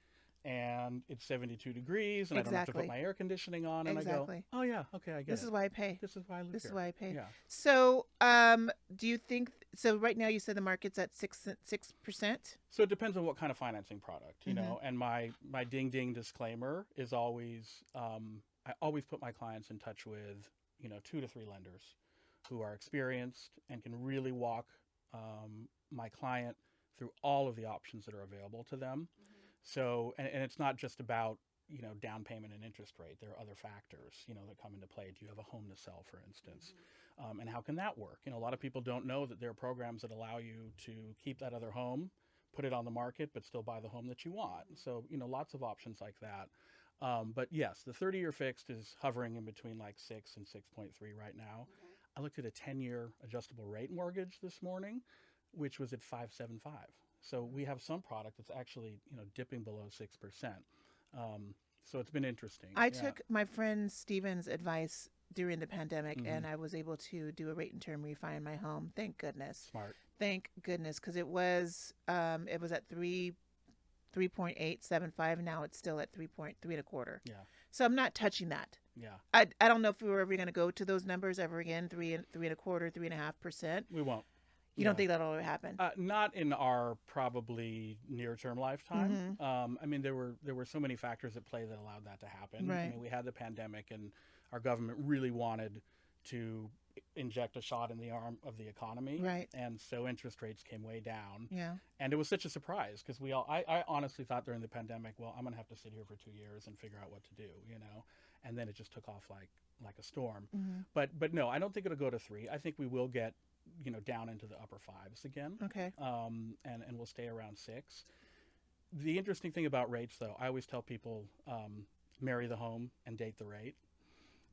and it's 72 degrees and I don't have to put Exactly. my air conditioning on and I Exactly. go, oh yeah, okay, I get This it. is why I pay. This is why I live This here. is why I pay. Yeah. So, do you think so? Right now, you said the market's at 6%. So it depends on what kind of financing product, Mm-hmm. and my ding ding disclaimer is always, I always put my clients in touch with, 2 to 3 lenders who are experienced and can really walk my client through all of the options that are available to them. So, and it's not just about, down payment and interest rate. There are other factors, that come into play. Do you have a home to sell, for instance? And how can that work? A lot of people don't know that there are programs that allow you to keep that other home, put it on the market, but still buy the home that you want. So, lots of options like that. But yes, the 30-year fixed is hovering in between like 6 and 6.3 right now. I looked at a 10-year adjustable rate mortgage this morning, which was at 5.75. So we have some product that's actually, dipping below 6%. So it's been interesting. I took my friend Steven's advice during the pandemic, and I was able to do a rate and term refi in my home. Thank goodness. Smart. Thank goodness, because it was at 3.875. Now it's still at 3 and a quarter. Yeah. So I'm not touching that. Yeah. I don't know if we were ever going to go to those numbers ever again. 3 and a quarter, 3.5%. We won't. You don't think that'll ever happen? Not in our probably near-term lifetime. I mean, there were so many factors at play that allowed that to happen. Right. I mean, we had the pandemic, and our government really wanted to inject a shot in the arm of the economy. Right. And so interest rates came way down. Yeah. And it was such a surprise because I honestly thought during the pandemic, well, I'm going to have to sit here for 2 years and figure out what to do, And then it just took off like a storm. But no, I don't think it'll go to 3. I think we will get down into the upper 5s again. Okay. And we'll stay around 6. The interesting thing about rates, though, I always tell people, marry the home and date the rate.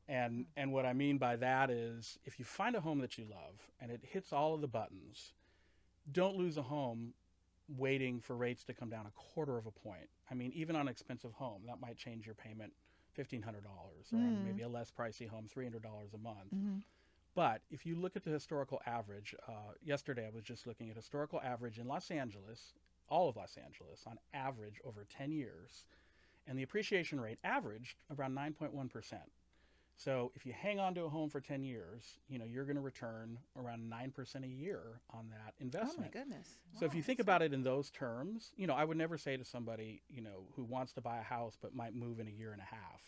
And what I mean by that is if you find a home that you love and it hits all of the buttons, don't lose a home waiting for rates to come down a quarter of a point. I mean, even on an expensive home, that might change your payment $1,500, or maybe a less pricey home, $300 a month. But if you look at the historical average, yesterday I was just looking at historical average in Los Angeles, all of Los Angeles, on average over 10 years, and the appreciation rate averaged around 9.1%. So if you hang on to a home for 10 years, you're going to return around 9% a year on that investment. Oh my goodness. So if you think about it in those terms, I would never say to somebody, who wants to buy a house but might move in a year and a half,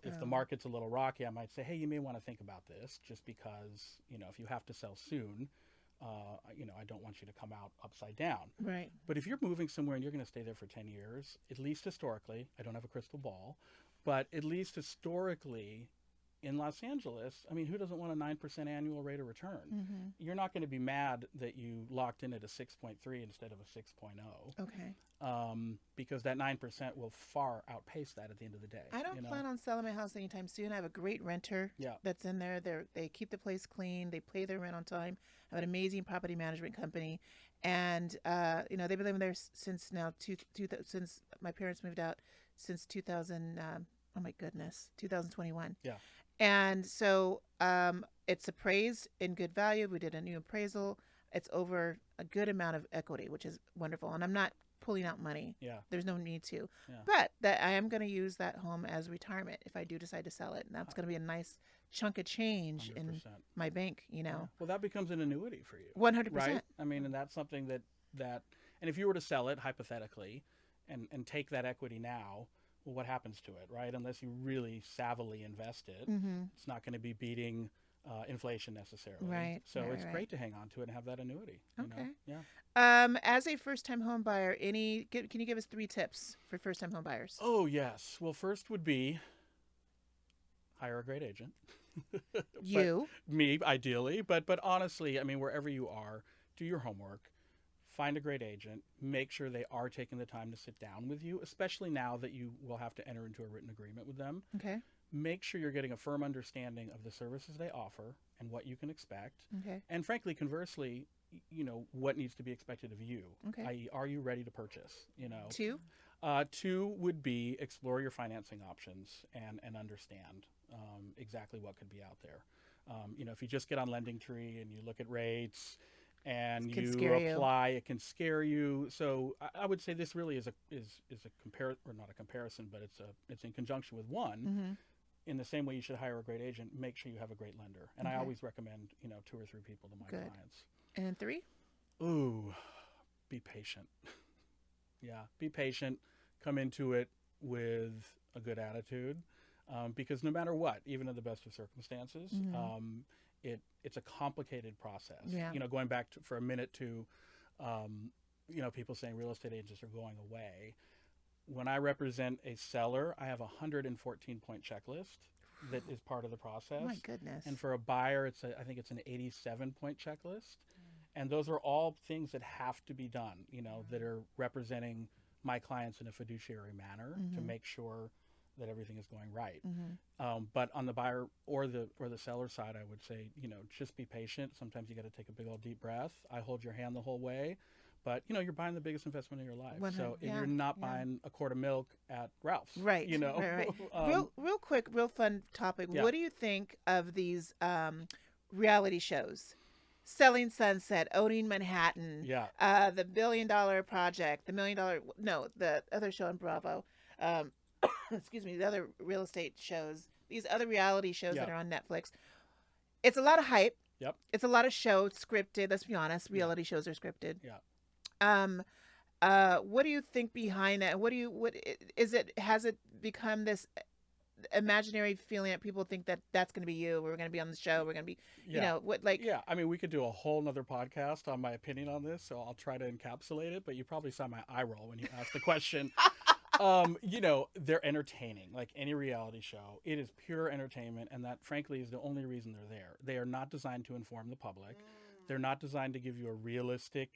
if the market's a little rocky, I might say, hey, you may want to think about this just because, if you have to sell soon, I don't want you to come out upside down. Right. But if you're moving somewhere and you're going to stay there for 10 years, at least historically, I don't have a crystal ball, but at least historically in Los Angeles, I mean, who doesn't want a 9% annual rate of return? You're not going to be mad that you locked in at a 6.3 instead of a 6.0. Okay. Because that 9% will far outpace that at the end of the day. I don't plan on selling my house anytime soon. I have a great renter that's in there. They keep the place clean. They pay their rent on time. I have an amazing property management company. And, they've been living there since since my parents moved out, since 2021. Yeah. And so it's appraised in good value. We did a new appraisal. It's over a good amount of equity, which is wonderful. And I'm not pulling out money. Yeah. There's no need to. Yeah. But that I am going to use that home as retirement if I do decide to sell it. And that's going to be a nice chunk of change 100%. in my bank, Yeah. Well, that becomes an annuity for you. 100%. Right? I mean, and that's something that and if you were to sell it hypothetically and take that equity now, well, what happens to it, right? Unless you really savvily invest it, it's not going to be beating inflation necessarily. Right. So right, it's right. great to hang on to it and have that annuity. Okay. Yeah. As a first-time home buyer, can you give us 3 tips for first-time home buyers? Oh, yes. Well, first would be hire a great agent. You. Me, ideally. But honestly, I mean, wherever you are, do your homework. Find a great agent. Make sure they are taking the time to sit down with you, especially now that you will have to enter into a written agreement with them. Okay. Make sure you're getting a firm understanding of the services they offer and what you can expect. Okay. And frankly, conversely, what needs to be expected of you. Okay. I.e., are you ready to purchase? 2. 2 would be explore your financing options and understand exactly what could be out there. If you just get on LendingTree and you look at rates and you apply, it can scare you. So I would say this really is a or not a comparison, but it's in conjunction with one. In the same way you should hire a great agent, make sure you have a great lender. And I always recommend 2 or 3 people to my clients. And 3? Ooh, be patient. Yeah, be patient. Come into it with a good attitude, because no matter what, even in the best of circumstances, it's a complicated process. Yeah. Going back for a minute to, people saying real estate agents are going away. when I represent a seller, I have a 114-point checklist that is part of the process. Oh my goodness. And for a buyer, I think it's an 87-point checklist. And those are all things that have to be done, that are representing my clients in a fiduciary manner to make sure that everything is going right. But on the buyer or the seller side, I would say, just be patient. Sometimes you got to take a big old deep breath. I hold your hand the whole way. But, you're buying the biggest investment in your life. So if you're not buying a quart of milk at Ralph's. Right. Right. Real quick, real fun topic. Yeah. What do you think of these reality shows? Selling Sunset, Owning Manhattan, Yeah. The $1 Billion Project, the other show on Bravo. Excuse me, the other real estate shows, these other reality shows that are on Netflix. It's a lot of hype. Yep. It's a lot of show scripted. Let's be honest, reality shows are scripted. Yeah. What do you think behind that? Has it become this imaginary feeling that people think that that's going to be you? We're going to be on the show. We're going to be, Yeah. Yeah. I mean, we could do a whole nother podcast on my opinion on this, so I'll try to encapsulate it, but you probably saw my eye roll when you asked the question. They're entertaining, like any reality show. It is pure entertainment, and that, frankly, is the only reason they're there. They are not designed to inform the public. They're not designed to give you a realistic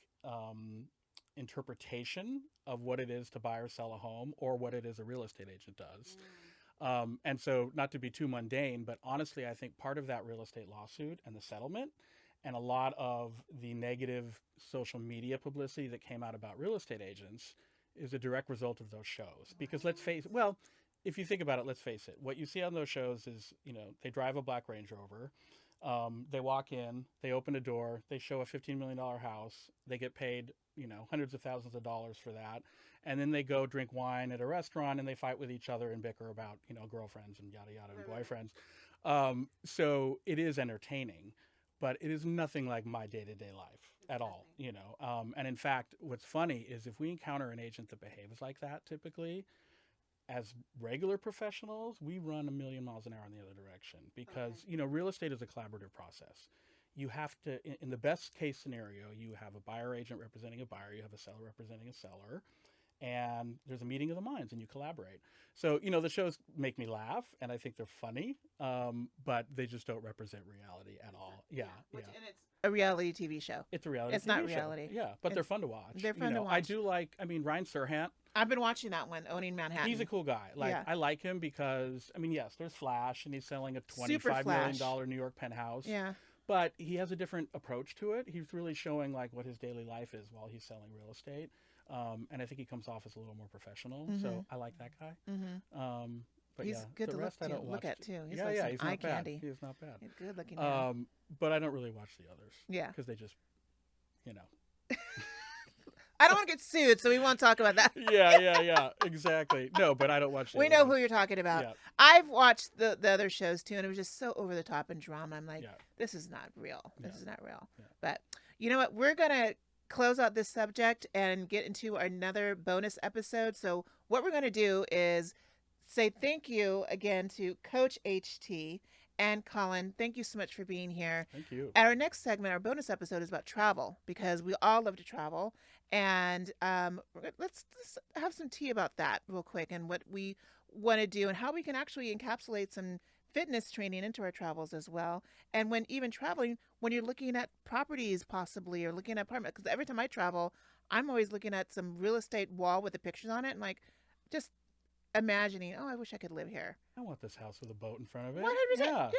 interpretation of what it is to buy or sell a home or what it is a real estate agent does. And so, not to be too mundane, but honestly, I think part of that real estate lawsuit and the settlement and a lot of the negative social media publicity that came out about real estate agents is a direct result of those shows. Because if you think about it, let's face it, what you see on those shows is, they drive a black Range Rover, they walk in, they open a door, they show a $15 million house, they get paid, hundreds of thousands of dollars for that. And then they go drink wine at a restaurant and they fight with each other and bicker about, girlfriends and yada, yada, and boyfriends. So it is entertaining, but it is nothing like my day-to-day life at all, And in fact, what's funny is if we encounter an agent that behaves like that, typically, as regular professionals, we run a million miles an hour in the other direction because, real estate is a collaborative process. You have to, in the best case scenario, you have a buyer agent representing a buyer, you have a seller representing a seller, and there's a meeting of the minds and you collaborate. So, the shows make me laugh and I think they're funny, but they just don't represent reality at all. Yeah. And it's a reality TV show. It's a reality It's TV not show. reality. Yeah, but they're fun to watch. They're fun to watch. I do Ryan Serhant. I've been watching that one, Owning Manhattan. He's a cool guy. I like him because, yes, there's Flash and he's selling a $25 million New York penthouse. Yeah. But he has a different approach to it. He's really showing what his daily life is while he's selling real estate. And I think he comes off as a little more professional. So I like that guy. But he's good the to rest I don't look watch at too. He's yeah, like yeah, some he's eye not bad. candy. He's not bad. He's good looking. Man. But I don't really watch the others. Yeah. Because they just, I don't want to get sued, so we won't talk about that. yeah, exactly. No, but I don't watch. We know who you're talking about. Yeah. I've watched the other shows too, and it was just so over the top and drama. I'm like, this is not real. This is not real. Yeah. But you know what? We're gonna close out this subject and get into another bonus episode. So what we're gonna do is say thank you again to Coach HT and Collin. Thank you so much for being here. Thank you. Our next segment, our bonus episode, is about travel because we all love to travel. And let's have some tea about that real quick and what we want to do and how we can actually encapsulate some fitness training into our travels as well. And when even traveling, when you're looking at properties possibly or looking at apartments, because every time I travel, I'm always looking at some real estate wall with the pictures on it and just imagining, oh, I wish I could live here. I want this house with a boat in front of it. 100%.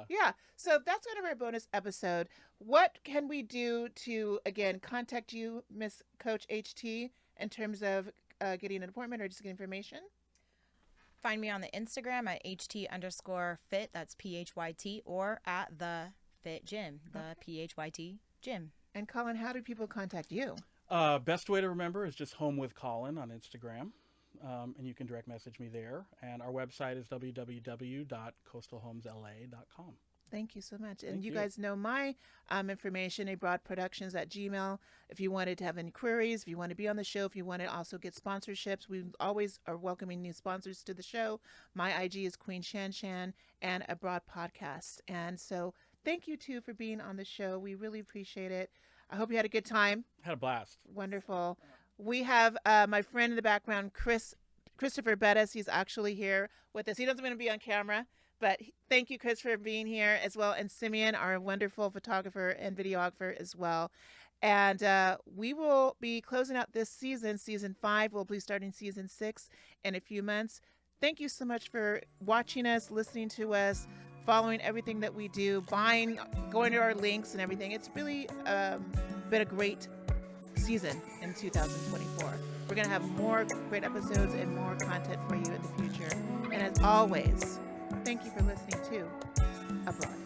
Yeah. So that's kind of our bonus episode. What can we do to, again, contact you, Miss Coach HT, in terms of getting an appointment or just getting information? Find me on the Instagram at HT_Phyt, that's PHYT, or at the Phyt Gym, the PHYT Gym. And Collin, how do people contact you? Best way to remember is just Home with Collin on Instagram. And you can direct message me there. And our website is www.coastalhomesla.com. Thank you so much. And Thank you you. guys know my information, abroadproductions@gmail. If you wanted to have any queries, if you want to be on the show, if you want to also get sponsorships, we always are welcoming new sponsors to the show. My IG is Queen Shan Shan and Abroad Podcast. And so thank you, too, for being on the show. We really appreciate it. I hope you had a good time. Had a blast. Wonderful. We have my friend in the background, Chris Christopher Bettis. He's actually here with us. He doesn't want to be on camera, but thank you, Chris, for being here as well. And Simeon, our wonderful photographer and videographer as well. And we will be closing out this season. Season 5. We'll be starting season 6 in a few months. Thank you so much for watching us, listening to us, following everything that we do, buying, going to our links and everything. It's really been a great season in 2024. We're going to have more great episodes and more content for you in the future. And as always, thank you for listening to Abroad.